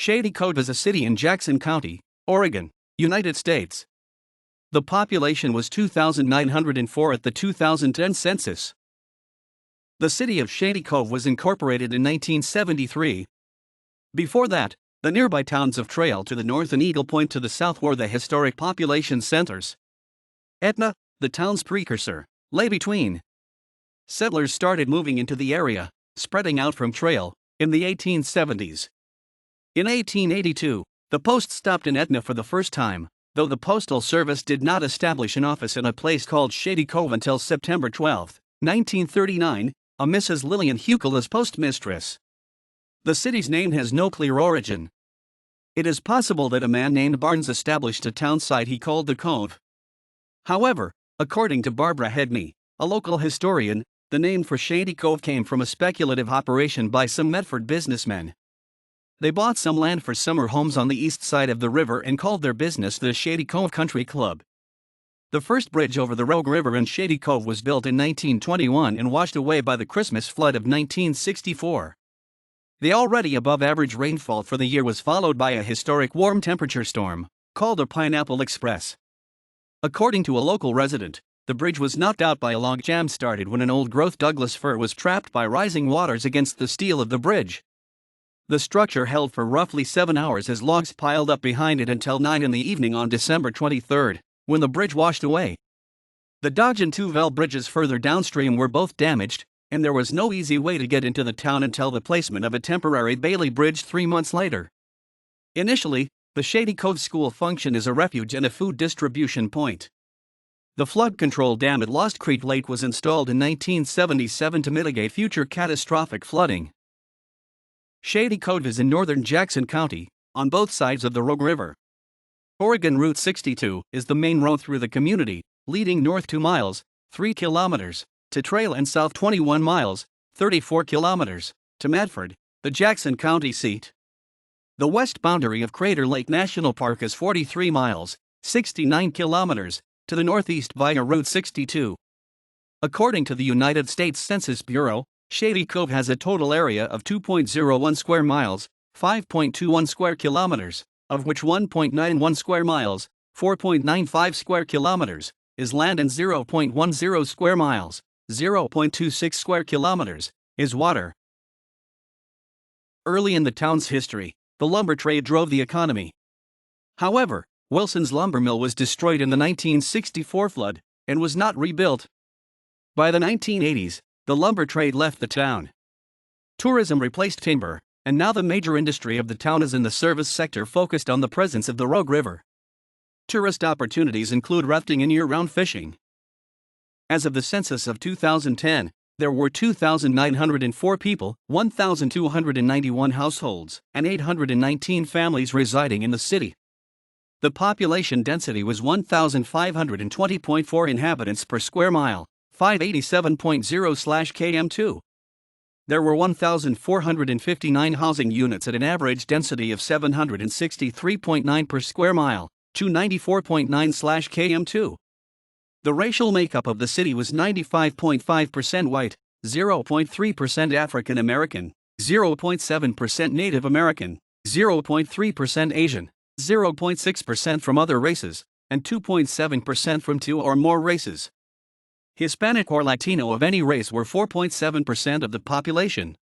Shady Cove is a city in Jackson County, Oregon, United States. The population was 2,904 at the 2010 census. The city of Shady Cove was incorporated in 1973. Before that, the nearby towns of Trail to the north and Eagle Point to the south were the historic population centers. Etna, the town's precursor, lay between. Settlers started moving into the area, spreading out from Trail, in the 1870s. In 1882, the post stopped in Etna for the first time, though the Postal Service did not establish an office in a place called Shady Cove until September 12, 1939, a Mrs. Lillian Huckel as postmistress. The city's name has no clear origin. It is possible that a man named Barnes established a town site he called the Cove. However, according to Barbara Hedney, a local historian, the name for Shady Cove came from a speculative operation by some Medford businessmen. They bought some land for summer homes on the east side of the river and called their business the Shady Cove Country Club. The first bridge over the Rogue River in Shady Cove was built in 1921 and washed away by the Christmas flood of 1964. The already above-average rainfall for the year was followed by a historic warm-temperature storm, called a Pineapple Express. According to a local resident, the bridge was knocked out by a log jam started when an old-growth Douglas fir was trapped by rising waters against the steel of the bridge. The structure held for roughly 7 hours as logs piled up behind it until 9 in the evening on December 23, when the bridge washed away. The Dodge and Tuvell bridges further downstream were both damaged, and there was no easy way to get into the town until the placement of a temporary Bailey Bridge 3 months later. Initially, the Shady Cove School functioned as a refuge and a food distribution point. The flood control dam at Lost Creek Lake was installed in 1977 to mitigate future catastrophic flooding. Shady Cove is in northern Jackson County, on both sides of the Rogue River. Oregon Route 62 is the main road through the community, leading north 2 miles, 3 kilometers, to Trail and south 21 miles, 34 kilometers, to Medford, the Jackson County seat. The west boundary of Crater Lake National Park is 43 miles, 69 kilometers, to the northeast via Route 62. According to the United States Census Bureau, Shady Cove has a total area of 2.01 square miles, 5.21 square kilometers, of which 1.91 square miles, 4.95 square kilometers, is land and 0.10 square miles, 0.26 square kilometers, is water. Early in the town's history, the lumber trade drove the economy. However, Wilson's lumber mill was destroyed in the 1964 flood and was not rebuilt. By the 1980s, the lumber trade left the town. Tourism replaced timber, and now the major industry of the town is in the service sector focused on the presence of the Rogue River. Tourist opportunities include rafting and year-round fishing. As of the census of 2010, there were 2,904 people, 1,291 households, and 819 families residing in the city. The population density was 1,520.4 inhabitants per square mile, 587.0/km2. There were 1,459 housing units at an average density of 763.9 per square mile, 294.9/km2. The racial makeup of the city was 95.5% white, 0.3% African American, 0.7% Native American, 0.3% Asian, 0.6% from other races, and 2.7% from 2 or more races. Hispanic or Latino of any race were 4.7% of the population.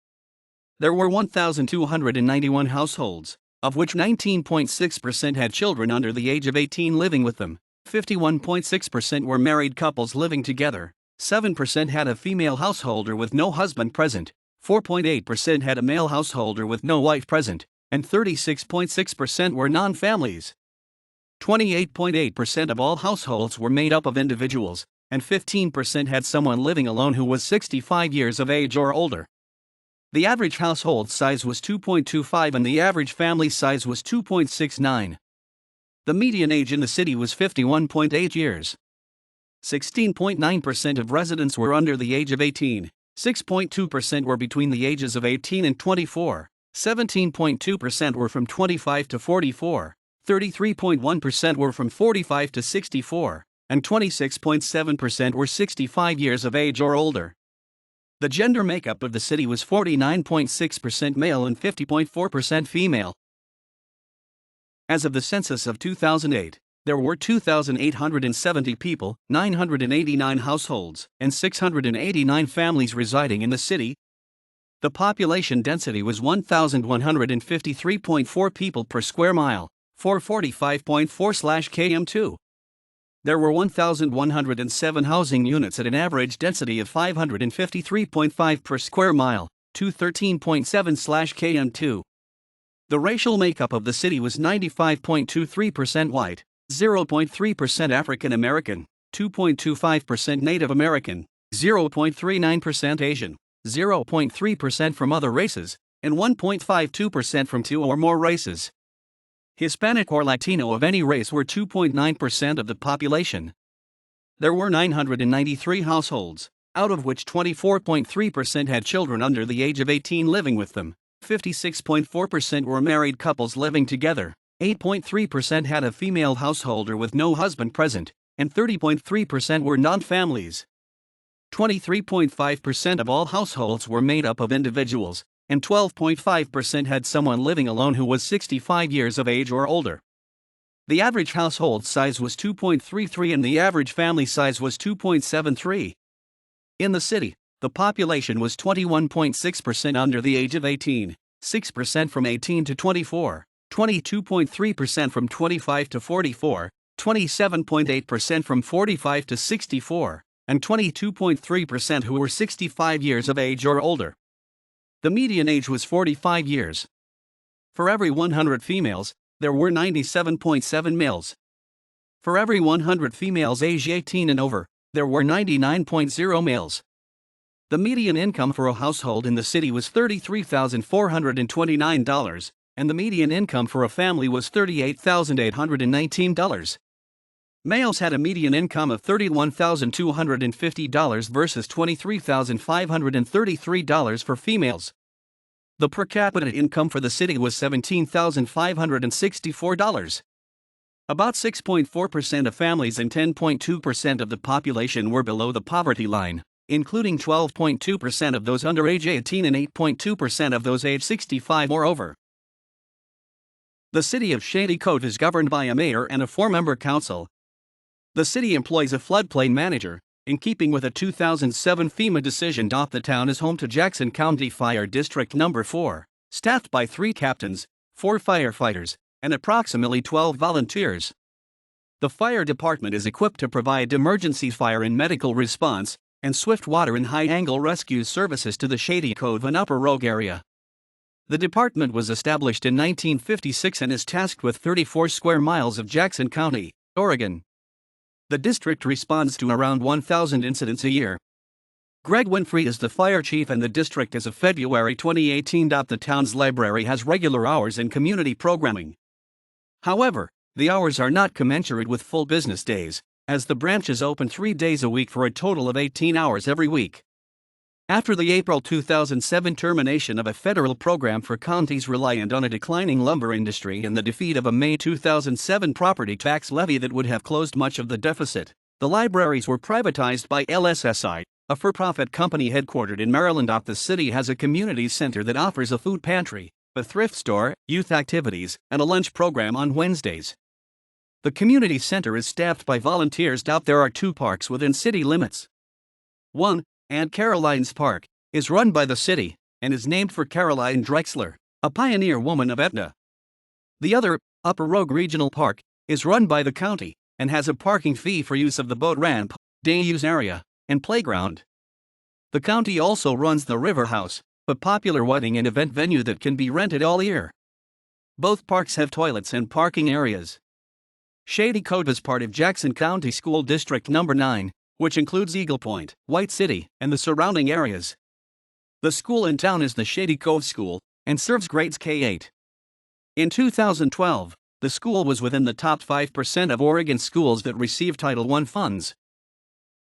There were 1,291 households, of which 19.6% had children under the age of 18 living with them, 51.6% were married couples living together, 7% had a female householder with no husband present, 4.8% had a male householder with no wife present, and 36.6% were non-families. 28.8% of all households were made up of individuals, and 15% had someone living alone who was 65 years of age or older. The average household size was 2.25 and the average family size was 2.69. The median age in the city was 51.8 years. 16.9% of residents were under the age of 18, 6.2% were between the ages of 18 and 24, 17.2% were from 25 to 44, 33.1% were from 45 to 64, and 26.7% were 65 years of age or older. The gender makeup of the city was 49.6% male and 50.4% female. As of the census of 2008, there were 2,870 people, 989 households, and 689 families residing in the city. The population density was 1,153.4 people per square mile, 445.4/km2. There were 1,107 housing units at an average density of 553.5 per square mile, 213.7/km2. The racial makeup of the city was 95.23% white, 0.3% African American, 2.25% Native American, 0.39% Asian, 0.3% from other races, and 1.52% from two or more races. Hispanic or Latino of any race were 2.9% of the population. There were 993 households, out of which 24.3% had children under the age of 18 living with them, 56.4% were married couples living together, 8.3% had a female householder with no husband present, and 30.3% were non-families. 23.5% of all households were made up of individuals, and 12.5% had someone living alone who was 65 years of age or older. The average household size was 2.33 and the average family size was 2.73. In the city, the population was 21.6% under the age of 18, 6% from 18 to 24, 22.3% from 25 to 44, 27.8% from 45 to 64, and 22.3% who were 65 years of age or older. The median age was 45 years. For every 100 females, there were 97.7 males. For every 100 females aged 18 and over, there were 99.0 males. The median income for a household in the city was $33,429, and the median income for a family was $38,819. Males had a median income of $31,250 versus $23,533 for females. The per capita income for the city was $17,564. About 6.4% of families and 10.2% of the population were below the poverty line, including 12.2% of those under age 18 and 8.2% of those age 65 or over. The city of Shady Cove is governed by a mayor and a 4-member council. The city employs a floodplain manager. In keeping with a 2007 FEMA decision, the town is home to Jackson County Fire District No. 4, staffed by 3 captains, 4 firefighters, and approximately 12 volunteers. The fire department is equipped to provide emergency fire and medical response, and swift water and high-angle rescue services to the Shady Cove and Upper Rogue area. The department was established in 1956 and is tasked with 34 square miles of Jackson County, Oregon. The district responds to around 1,000 incidents a year. Greg Winfrey is the fire chief and the district as of February 2018. The town's library has regular hours and community programming. However, the hours are not commensurate with full business days, as the branch is open 3 days a week for a total of 18 hours every week. After the April 2007 termination of a federal program for counties reliant on a declining lumber industry and the defeat of a May 2007 property tax levy that would have closed much of the deficit, the libraries were privatized by LSSI, a for-profit company headquartered in Maryland. The city has a community center that offers a food pantry, a thrift store, youth activities, and a lunch program on Wednesdays. The community center is staffed by volunteers. There are 2 parks within city limits. One, Aunt Caroline's Park, is run by the city, and is named for Caroline Drexler, a pioneer woman of Etna. The other, Upper Rogue Regional Park, is run by the county, and has a parking fee for use of the boat ramp, day-use area, and playground. The county also runs the River House, a popular wedding and event venue that can be rented all year. Both parks have toilets and parking areas. Shady Cove is part of Jackson County School District No. 9, which includes Eagle Point, White City, and the surrounding areas. The school in town is the Shady Cove School, and serves grades K-8. In 2012, the school was within the top 5% of Oregon schools that receive Title I funds,